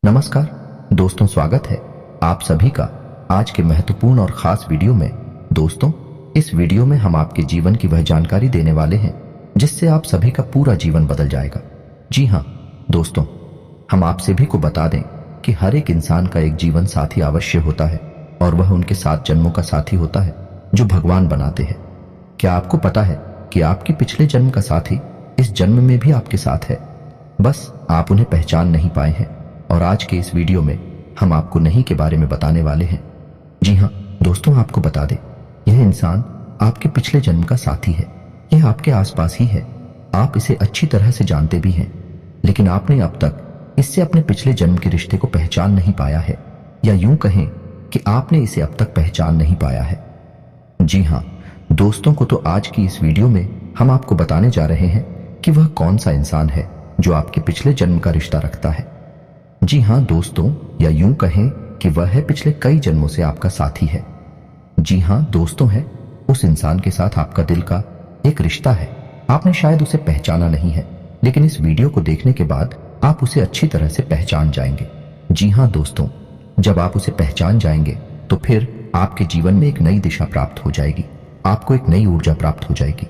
नमस्कार दोस्तों, स्वागत है आप सभी का आज के महत्वपूर्ण और खास वीडियो में। दोस्तों, इस वीडियो में हम आपके जीवन की वह जानकारी देने वाले हैं जिससे आप सभी का पूरा जीवन बदल जाएगा। जी हाँ दोस्तों, हम आप सभी को बता दें कि हर एक इंसान का एक जीवन साथी अवश्य होता है और वह उनके 7 जन्मों का साथी होता है जो भगवान बनाते हैं। क्या आपको पता है कि आपके पिछले जन्म का साथी इस जन्म में भी आपके साथ है, बस आप उन्हें पहचान नहीं पाए हैं। और आज के इस वीडियो में हम आपको नहीं के बारे में बताने वाले हैं। जी हाँ दोस्तों, आपको बता दें, यह इंसान आपके पिछले जन्म का साथी है। यह आपके आसपास ही है, आप इसे अच्छी तरह से जानते भी हैं, लेकिन आपने अब तक इससे अपने पिछले जन्म के रिश्ते को पहचान नहीं पाया है, या यूं कहें कि आपने इसे अब तक पहचान नहीं पाया है। जी हाँ दोस्तों, को तो आज की इस वीडियो में हम आपको बताने जा रहे हैं कि वह कौन सा इंसान है जो आपके पिछले जन्म का रिश्ता रखता है। जी हाँ दोस्तों, या यूं कहें कि वह है पिछले कई जन्मों से आपका साथी है। जी हाँ दोस्तों, है उस इंसान के साथ आपका दिल का एक रिश्ता है। आपने शायद उसे पहचाना नहीं है, लेकिन इस वीडियो को देखने के बाद आप उसे अच्छी तरह से पहचान जाएंगे। जी हाँ दोस्तों, जब आप उसे पहचान जाएंगे तो फिर आपके जीवन में एक नई दिशा प्राप्त हो जाएगी, आपको एक नई ऊर्जा प्राप्त हो जाएगी।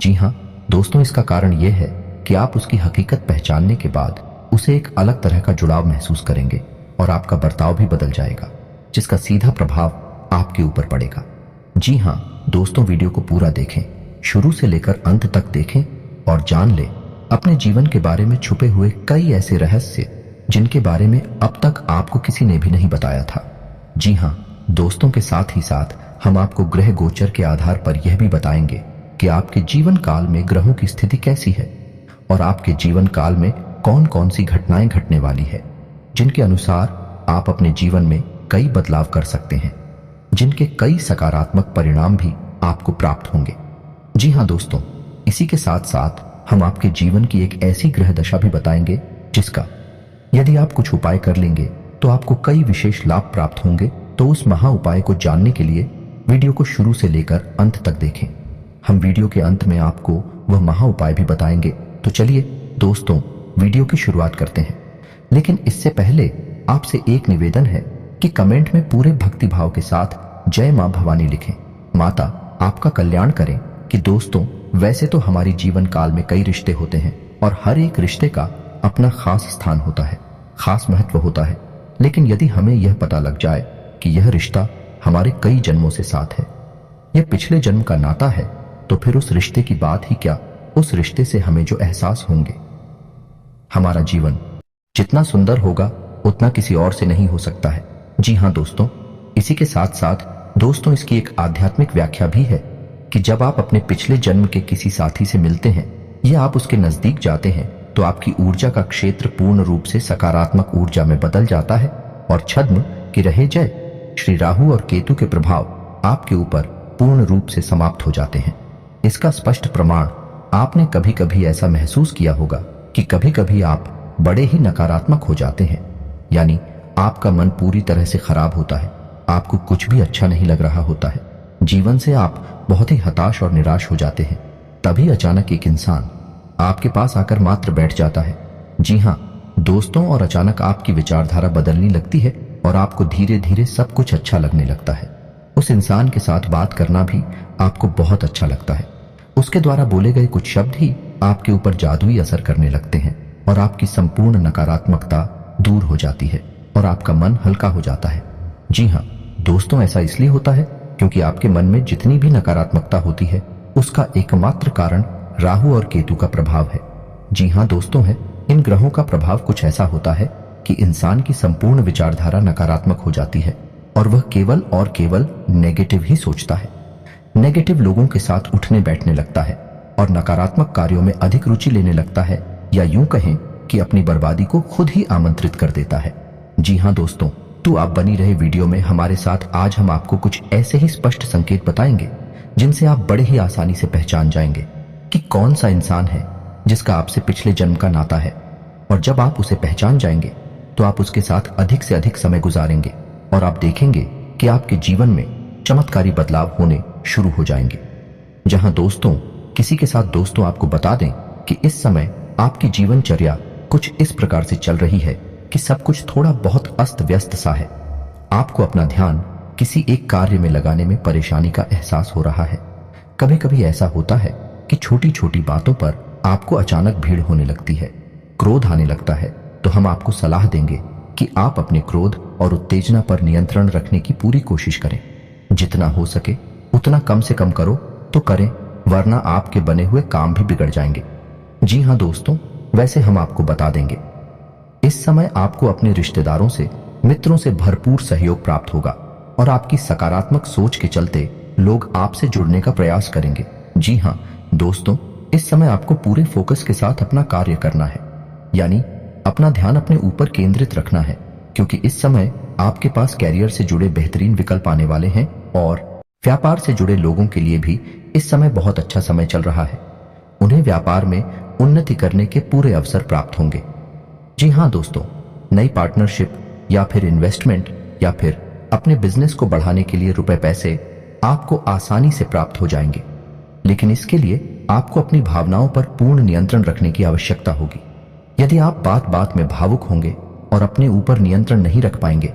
जी हाँ दोस्तों, इसका कारण यह है कि आप उसकी हकीकत पहचानने के बाद उसे एक अलग तरह का जुड़ाव महसूस करेंगे और आपका बर्ताव भी बदल जाएगा, जिसका सीधा प्रभाव आपके ऊपर पड़ेगा। जी हाँ दोस्तों, वीडियो को पूरा देखें, शुरू से लेकर अंत तक देखें और जान लें अपने जीवन के बारे में छुपे हुए कई ऐसे रहस्य जिनके बारे में अब तक आपको किसी ने भी नहीं बताया था। जी हाँ दोस्तों, के साथ ही साथ हम आपको ग्रह गोचर के आधार पर यह भी बताएंगे कि आपके जीवन काल में ग्रहों की स्थिति कैसी है और आपके जीवन काल में कौन कौन सी घटनाएं घटने वाली है, जिनके अनुसार आप अपने जीवन में कई बदलाव कर सकते हैं, जिनके कई सकारात्मक परिणाम भी आपको प्राप्त होंगे। जी हाँ दोस्तों, इसी के साथ साथ हम आपके जीवन की एक ऐसी ग्रह दशा भी बताएंगे जिसका यदि आप कुछ उपाय कर लेंगे तो आपको कई विशेष लाभ प्राप्त होंगे। तो उस महा उपाय को जानने के लिए वीडियो को शुरू से लेकर अंत तक देखें। हम वीडियो के अंत में आपको वह महा उपाय भी बताएंगे। तो चलिए दोस्तों, वीडियो की शुरुआत करते हैं, लेकिन इससे पहले आपसे एक निवेदन है कि कमेंट में पूरे भक्तिभाव के साथ जय मां भवानी लिखें। माता आपका कल्याण करें। कि दोस्तों, वैसे तो हमारी जीवन काल में कई रिश्ते होते हैं और हर एक रिश्ते का अपना खास स्थान होता है, खास महत्व होता है, लेकिन यदि हमें यह पता लग जाए कि यह रिश्ता हमारे कई जन्मों से साथ है, यह पिछले जन्म का नाता है, तो फिर उस रिश्ते की बात ही क्या, उस रिश्ते से हमें जो एहसास होंगे, हमारा जीवन जितना सुंदर होगा उतना किसी और से नहीं हो सकता है। जी हाँ दोस्तों, इसी के साथ साथ दोस्तों, इसकी एक आध्यात्मिक व्याख्या भी है कि जब आप अपने पिछले जन्म के किसी साथी से मिलते हैं या आप उसके नजदीक जाते हैं तो आपकी ऊर्जा का क्षेत्र पूर्ण रूप से सकारात्मक ऊर्जा में बदल जाता है और छद्म की रहे जय श्री राहु और केतु के प्रभाव आपके ऊपर पूर्ण रूप से समाप्त हो जाते हैं। इसका स्पष्ट प्रमाण आपने कभी कभी ऐसा महसूस किया होगा कि कभी कभी आप बड़े ही नकारात्मक हो जाते हैं, यानी आपका मन पूरी तरह से खराब होता है, आपको कुछ भी अच्छा नहीं लग रहा होता है, जीवन से आप बहुत ही हताश और निराश हो जाते हैं। तभी अचानक एक इंसान आपके पास आकर मात्र बैठ जाता है। जी हाँ दोस्तों, और अचानक आपकी विचारधारा बदलने लगती है और आपको धीरे धीरे सब कुछ अच्छा लगने लगता है। उस इंसान के साथ बात करना भी आपको बहुत अच्छा लगता है। उसके द्वारा बोले गए कुछ शब्द ही आपके ऊपर जादुई असर करने लगते हैं और आपकी संपूर्ण नकारात्मकता दूर हो जाती है और आपका मन हल्का हो जाता है। जी हाँ दोस्तों, ऐसा इसलिए होता है क्योंकि आपके मन में जितनी भी नकारात्मकता होती है उसका एकमात्र कारण राहु और केतु का प्रभाव है। जी हाँ दोस्तों, है इन ग्रहों का प्रभाव कुछ ऐसा होता है कि इंसान की संपूर्ण विचारधारा नकारात्मक हो जाती है और वह केवल और केवल नेगेटिव ही सोचता है, नेगेटिव लोगों के साथ उठने बैठने लगता है और नकारात्मक कार्यों में अधिक रुचि लेने लगता है, या यूं कहें कि अपनी बर्बादी को खुद ही आमंत्रित कर देता है। जी हाँ दोस्तों, तो आप बनी रहे वीडियो में हमारे साथ। आज हम आपको कुछ ऐसे ही स्पष्ट संकेत बताएंगे जिनसे आप बड़े ही आसानी से पहचान जाएंगे कि कौन सा इंसान है जिसका आपसे पिछले जन्म का नाता है। और जब आप उसे पहचान जाएंगे तो आप उसके साथ अधिक से अधिक समय गुजारेंगे और आप देखेंगे कि आपके जीवन में चमत्कारी बदलाव होने शुरू हो जाएंगे। जहां दोस्तों, किसी के साथ दोस्तों आपको बता दें कि इस समय आपकी जीवनचर्या कुछ इस प्रकार से चल रही है कि सब कुछ थोड़ा बहुत अस्त व्यस्त सा है। आपको अपना ध्यान किसी एक कार्य में लगाने में परेशानी का एहसास हो रहा है। कभी कभी ऐसा होता है कि छोटी छोटी बातों पर आपको अचानक भीड़ होने लगती है, क्रोध आने लगता है। तो हम आपको सलाह देंगे कि आप अपने क्रोध और उत्तेजना पर नियंत्रण रखने की पूरी कोशिश करें। जितना हो सके उतना कम से कम करो तो करें, वरना आपके बने हुए काम भी बिगड़ जाएंगे। जी हाँ दोस्तों, वैसे हम आपको बता देंगे, इस समय आपको अपने रिश्तेदारों से, मित्रों से भरपूर सहयोग प्राप्त होगा और आपकी सकारात्मक सोच के चलते लोग आपसे जुड़ने का प्रयास करेंगे। जी हाँ दोस्तों, इस समय आपको पूरे फोकस के साथ अपना कार्य करना है, यानी अपना ध्यान अपने ऊपर केंद्रित रखना है, क्योंकि इस समय आपके पास कैरियर से जुड़े बेहतरीन विकल्प आने वाले हैं और व्यापार से जुड़े लोगों के लिए भी इस समय बहुत अच्छा समय चल रहा है। उन्हें व्यापार में उन्नति करने के पूरे अवसर प्राप्त होंगे। जी हाँ दोस्तों, नई पार्टनरशिप या फिर इन्वेस्टमेंट या फिर अपने बिजनेस को बढ़ाने के लिए रुपए पैसे आपको आसानी से प्राप्त हो जाएंगे, लेकिन इसके लिए आपको अपनी भावनाओं पर पूर्ण नियंत्रण रखने की आवश्यकता होगी। यदि आप बात बात में भावुक होंगे और अपने ऊपर नियंत्रण नहीं रख पाएंगे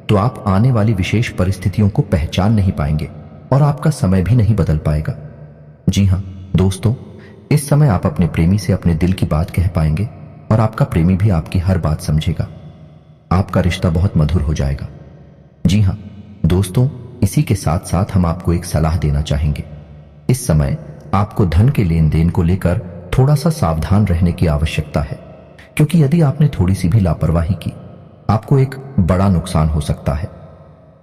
तो आप आने वाली विशेष परिस्थितियों को पहचान नहीं पाएंगे और आपका समय भी नहीं बदल पाएगा। जी हाँ दोस्तों, इस समय आप अपने प्रेमी से अपने दिल की बात कह पाएंगे और आपका प्रेमी भी आपकी हर बात समझेगा। आपका रिश्ता बहुत मधुर हो जाएगा। जी हाँ दोस्तों, इसी के साथ साथ हम आपको एक सलाह देना चाहेंगे। इस समय आपको धन के लेन देन को लेकर थोड़ा सा सावधान रहने की आवश्यकता है, क्योंकि यदि आपने थोड़ी सी भी लापरवाही की, आपको एक बड़ा नुकसान हो सकता है।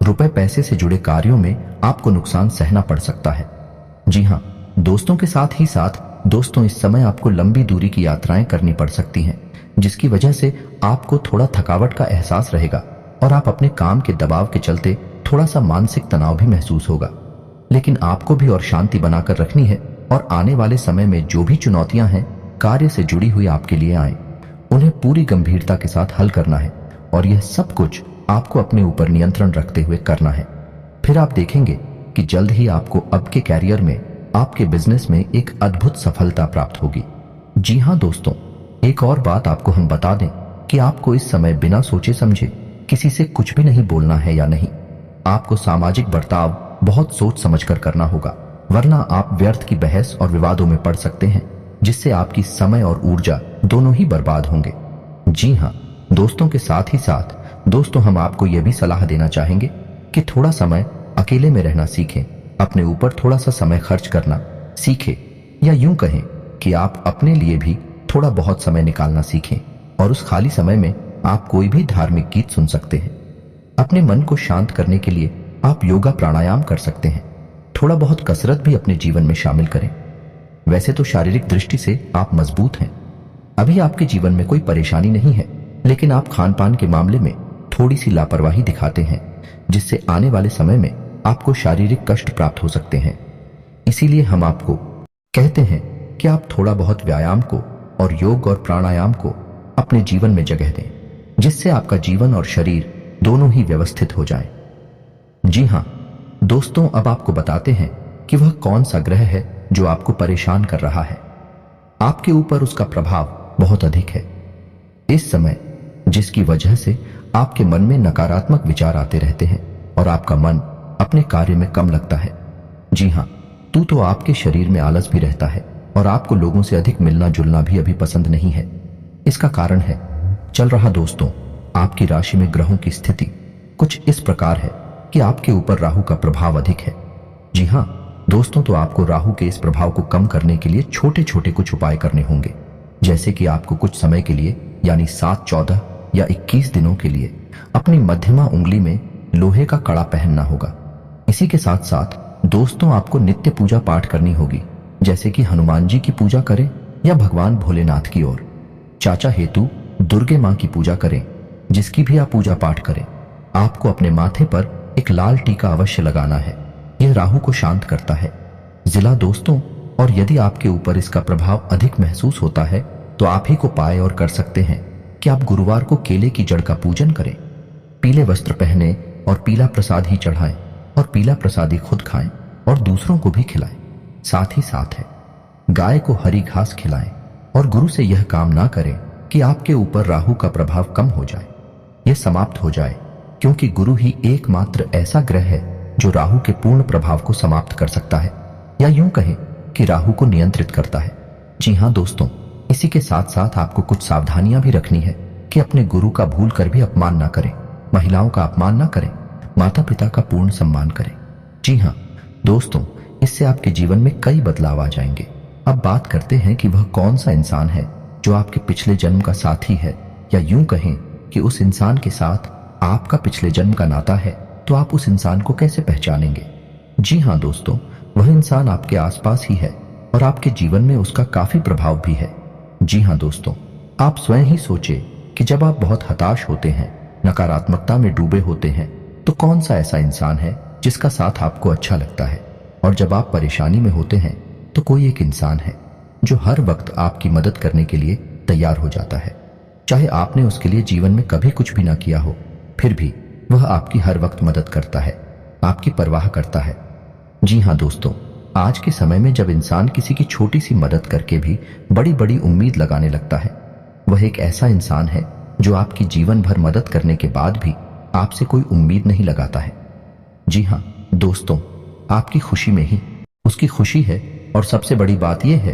रुपए पैसे से जुड़े कार्यों में आपको नुकसान सहना पड़ सकता है। जी हाँ दोस्तों, के साथ ही साथ दोस्तों, इस समय आपको लंबी दूरी की यात्राएं करनी पड़ सकती हैं, जिसकी वजह से आपको थोड़ा थकावट का एहसास रहेगा और आप अपने काम के दबाव के चलते थोड़ा सा मानसिक तनाव भी महसूस होगा। लेकिन आपको भी और शांति बनाकर रखनी है और आने वाले समय में जो भी चुनौतियां हैं कार्य से जुड़ी हुई आपके लिए आए, उन्हें पूरी गंभीरता के साथ हल करना है और यह सब कुछ आपको अपने ऊपर नियंत्रण रखते हुए करना है। फिर आप देखेंगे कि जल्द ही आपको अब के कैरियर में, आपके बिजनेस में एक अद्भुत सफलता प्राप्त होगी। जी हाँ दोस्तों, एक और बात आपको हम बता दें कि आपको इस समय बिना सोचे समझे किसी से कुछ भी नहीं बोलना है या नहीं। आपको सामाजिक बर्ताव बहुत सोच समझकर करना होगा, वरना आप व्यर्थ की बहस और विवादों में पड़ सकते हैं, जिससे आपकी समय और ऊर्जा दोनों ही बर्बाद होंगे। जी हाँ दोस्तों, के साथ ही साथ दोस्तों, हम आपको यह भी सलाह देना चाहेंगे कि थोड़ा समय अकेले में रहना सीखें, अपने ऊपर थोड़ा सा समय खर्च करना सीखें, या यूं कहें कि आप अपने लिए भी थोड़ा बहुत समय निकालना सीखें और उस खाली समय में आप कोई भी धार्मिक गीत सुन सकते हैं। अपने मन को शांत करने के लिए आप योगा प्राणायाम कर सकते हैं। थोड़ा बहुत कसरत भी अपने जीवन में शामिल करें। वैसे तो शारीरिक दृष्टि से आप मजबूत हैं, अभी आपके जीवन में कोई परेशानी नहीं है, लेकिन आप खान पान के मामले में थोड़ी सी लापरवाही दिखाते हैं, जिससे आने वाले समय में आपको शारीरिक कष्ट प्राप्त हो सकते हैं। इसीलिए हम आपको कहते हैं कि आप थोड़ा बहुत व्यायाम को और योग और प्राणायाम को अपने जीवन में जगह दें, जिससे आपका जीवन और शरीर दोनों ही व्यवस्थित हो जाएं। जी हाँ दोस्तों, अब आपको बताते हैं कि वह कौन सा ग्रह है जो आपको परेशान कर रहा है। आपके ऊपर उसका प्रभाव बहुत अधिक है इस समय, जिसकी वजह से आपके मन में नकारात्मक विचार आते रहते हैं और आपका मन अपने कार्य में कम लगता है। जी हाँ, तो आपके शरीर में आलस भी रहता है और आपको लोगों से अधिक मिलना जुलना भी अभी पसंद नहीं है। इसका कारण है चल रहा दोस्तों, आपकी राशि में ग्रहों की स्थिति कुछ इस प्रकार है कि आपके ऊपर राहु का प्रभाव अधिक है। जी हाँ दोस्तों, तो आपको राहु के इस प्रभाव को कम करने के लिए छोटे छोटे कुछ उपाय करने होंगे, जैसे कि आपको कुछ समय के लिए यानी 7, 14 या 21 दिनों के लिए अपनी मध्यमा उंगली में लोहे का कड़ा पहनना होगा। इसी के साथ साथ दोस्तों, आपको नित्य पूजा पाठ करनी होगी, जैसे कि हनुमान जी की पूजा करें या भगवान भोलेनाथ की ओर। चाचा हेतु दुर्गे माँ की पूजा करें, जिसकी भी आप पूजा पाठ करें। आपको अपने माथे पर एक लाल टीका अवश्य लगाना है, यह राहु को शांत करता है। जिला दोस्तों, और यदि आपके ऊपर इसका प्रभाव अधिक महसूस होता है तो आप ही को पाए और कर सकते हैं कि आप गुरुवार को केले की जड़ का पूजन करें, पीले वस्त्र पहने और पीला प्रसाद ही चढ़ाएं और पीला प्रसाद ही खुद खाएं और दूसरों को भी खिलाएं। साथ ही साथ है गाय को हरी घास खिलाएं और गुरु से यह काम ना करें कि आपके ऊपर राहु का प्रभाव कम हो जाए। यह समाप्त हो जाए, क्योंकि गुरु ही एकमात्र ऐसा ग्रह है जो राहु के पूर्ण प्रभाव को समाप्त कर सकता है, या यूं कहें कि राहु को नियंत्रित करता है। जी हाँ दोस्तों, इसी के साथ साथ आपको कुछ सावधानियां भी रखनी है कि अपने गुरु का भूल कर भी अपमान ना करें, महिलाओं का अपमान ना करें, माता पिता का पूर्ण सम्मान करें। जी हाँ दोस्तों, इससे आपके जीवन में कई बदलाव आ जाएंगे। अब बात करते हैं कि वह कौन सा इंसान है जो आपके पिछले जन्म का साथी है, या यूं कहें कि उस इंसान के साथ आपका पिछले जन्म का नाता है, तो आप उस इंसान को कैसे पहचानेंगे। जी हाँ दोस्तों, वह इंसान आपके आसपास ही है और आपके जीवन में उसका काफी प्रभाव भी है। जी हाँ दोस्तों, आप स्वयं ही सोचे कि जब आप बहुत हताश होते हैं, नकारात्मकता में डूबे होते हैं, तो कौन सा ऐसा इंसान है जिसका साथ आपको अच्छा लगता है। और जब आप परेशानी में होते हैं तो कोई एक इंसान है जो हर वक्त आपकी मदद करने के लिए तैयार हो जाता है। चाहे आपने उसके लिए जीवन में कभी कुछ भी ना किया हो, फिर भी वह आपकी हर वक्त मदद करता है, आपकी परवाह करता है। जी हाँ दोस्तों, आज के समय में जब इंसान किसी की छोटी सी मदद करके भी बड़ी बड़ी उम्मीद लगाने लगता है, वह एक ऐसा इंसान है जो आपकी जीवन भर मदद करने के बाद भी आपसे कोई उम्मीद नहीं लगाता है। जी हाँ दोस्तों, आपकी खुशी में ही उसकी खुशी है। और सबसे बड़ी बात यह है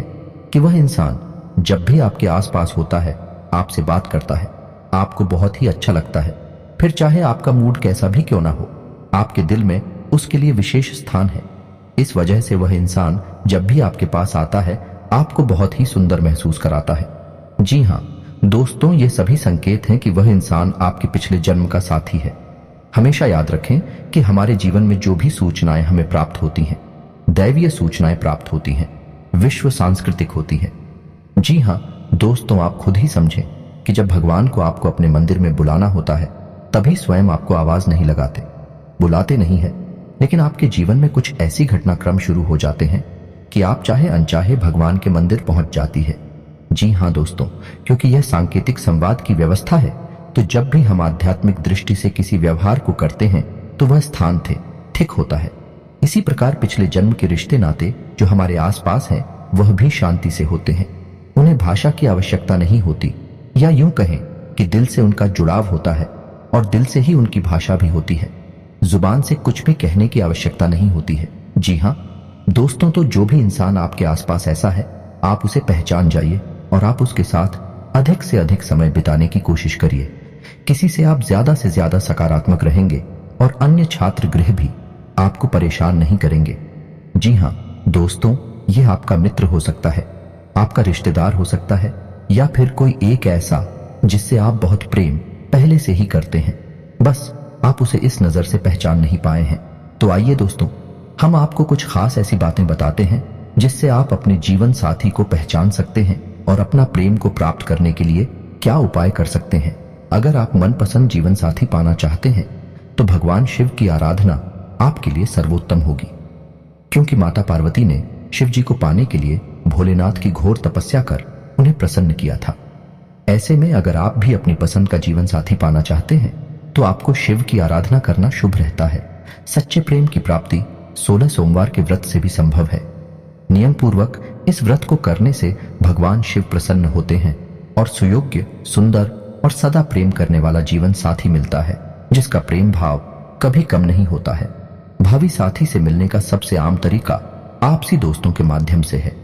कि वह इंसान जब भी आपके आसपास होता है, आपसे बात करता है, आपको बहुत ही अच्छा लगता है। फिर चाहे आपका मूड कैसा भी क्यों ना हो, आपके दिल में उसके लिए विशेष स्थान है। इस वजह से वह इंसान जब भी आपके पास आता है, आपको बहुत ही सुंदर महसूस कराता है। जी हाँ दोस्तों, ये सभी संकेत हैं कि वह इंसान आपके पिछले जन्म का साथी है। हमेशा याद रखें कि हमारे जीवन में जो भी सूचनाएं हमें प्राप्त होती हैं, दैवीय सूचनाएं प्राप्त होती हैं, विश्व सांस्कृतिक होती हैं। जी हाँ दोस्तों, आप खुद ही समझें कि जब भगवान को आपको अपने मंदिर में बुलाना होता है, तभी स्वयं आपको आवाज नहीं लगाते, बुलाते नहीं है, लेकिन आपके जीवन में कुछ ऐसी घटनाक्रम शुरू हो जाते हैं कि आप चाहे अनचाहे भगवान के मंदिर पहुंच जाती है। जी हाँ दोस्तों, क्योंकि यह सांकेतिक संवाद की व्यवस्था है, तो जब भी हम आध्यात्मिक दृष्टि से किसी व्यवहार को करते हैं तो वह स्थान थे ठीक होता है। इसी प्रकार पिछले जन्म के रिश्ते नाते जो हमारे आसपास हैं, वह भी शांति से होते हैं। उन्हें भाषा की आवश्यकता नहीं होती, या यूं कहें कि दिल से उनका जुड़ाव होता है और दिल से ही उनकी भाषा भी होती है। जुबान से कुछ भी कहने की आवश्यकता नहीं होती है। जी हाँ दोस्तों, तो जो भी इंसान आपके आसपास ऐसा है, आप उसे पहचान जाइए और आप उसके साथ अधिक से अधिक समय बिताने की कोशिश करिए। किसी से आप ज्यादा से ज्यादा सकारात्मक रहेंगे और अन्य छात्र गृह भी आपको परेशान नहीं करेंगे। जी हाँ दोस्तों, यह आपका मित्र हो सकता है, आपका रिश्तेदार हो सकता है, या फिर कोई एक ऐसा जिससे आप बहुत प्रेम पहले से ही करते हैं, बस आप उसे इस नजर से पहचान नहीं पाए हैं। तो आइए दोस्तों, हम आपको कुछ खास ऐसी बातें बताते हैं जिससे आप अपने जीवन साथी को पहचान सकते हैं और अपना प्रेम को प्राप्त करने के लिए क्या उपाय कर सकते हैं। अगर आप मनपसंद जीवन साथी पाना चाहते हैं तो भगवान शिव की आराधना आपके लिए सर्वोत्तम होगी, क्योंकि माता पार्वती ने शिव जी को पाने के लिए भोलेनाथ की घोर तपस्या कर उन्हें प्रसन्न किया था। ऐसे में अगर आप भी अपनी पसंद का जीवन साथी पाना चाहते हैं तो आपको शिव की आराधना करना शुभ रहता है। सच्चे प्रेम की प्राप्ति 16 सोमवार के व्रत से भी संभव है। नियम पूर्वक इस व्रत को करने से भगवान शिव प्रसन्न होते हैं और सुयोग्य, सुंदर और सदा प्रेम करने वाला जीवन साथी मिलता है, जिसका प्रेम भाव कभी कम नहीं होता है। भावी साथी से मिलने का सबसे आम तरीका आपसी दोस्तों के माध्यम से है।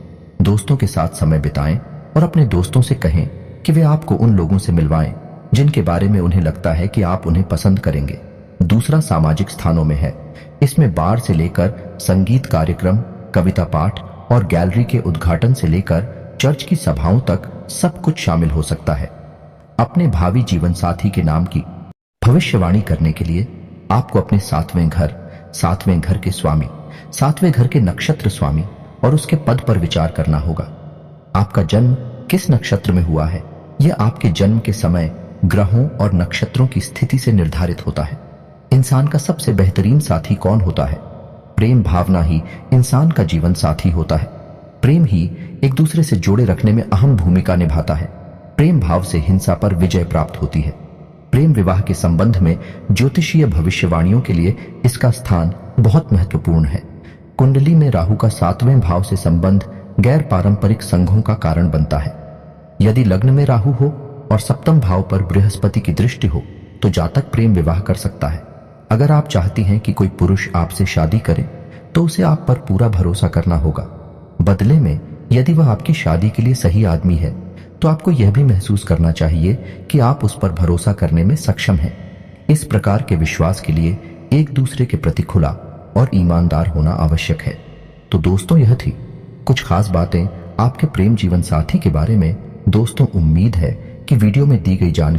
दोस्तों के साथ समय बिताएं और अपने दोस्तों से कहें कि वे आपको उन लोगों से मिलवाएं जिनके बारे में उन्हें लगता है कि आप उन्हें पसंद करेंगे। दूसरा सामाजिक स्थानों में है। इसमें बार से लेकर संगीत कार्यक्रम, कविता पाठ और गैलरी के उद्घाटन से लेकर चर्च की सभाओं तक सब कुछ शामिल हो सकता है। अपने भावी जीवन साथी के नाम की भविष्यवाणी करने के लिए आपको अपने सातवें घर के स्वामी, सातवें घर के नक्षत्र स्वामी और उसके पद पर विचार करना होगा। आपका जन्म किस नक्षत्र में हुआ है, यह आपके जन्म के समय ग्रहों और नक्षत्रों की स्थिति से निर्धारित होता है। इंसान का सबसे बेहतरीन साथी कौन होता है? प्रेम भावना ही इंसान का जीवन साथी होता है। प्रेम ही एक दूसरे से जोड़े रखने में अहम भूमिका निभाता है। प्रेम भाव से हिंसा पर विजय प्राप्त होती है। प्रेम विवाह के संबंध में ज्योतिषीय भविष्यवाणियों के लिए इसका स्थान बहुत महत्वपूर्ण है। कुंडली में राहु का 7वें भाव से संबंध गैर पारंपरिक संघों का कारण बनता है। यदि लग्न में राहु हो और 7वें भाव पर बृहस्पति की दृष्टि हो तो जातक प्रेम विवाह कर सकता है। अगर आप चाहती हैं कि कोई पुरुष आपसे शादी करे तो उसे आप पर पूरा भरोसा करना होगा। बदले में यदि वह आपकी शादी के लिए सही आदमी है तो आपको यह भी महसूस करना चाहिए कि आप उस पर भरोसा करने में सक्षम हैं। इस प्रकार के विश्वास के लिए एक दूसरे के प्रति खुला और ईमानदार होना आवश्यक है। तो दोस्तों, यह थी कुछ खास बातें आपके प्रेम जीवन साथी के बारे में। दोस्तों, उम्मीद है कि वीडियो में दी गई जानकारी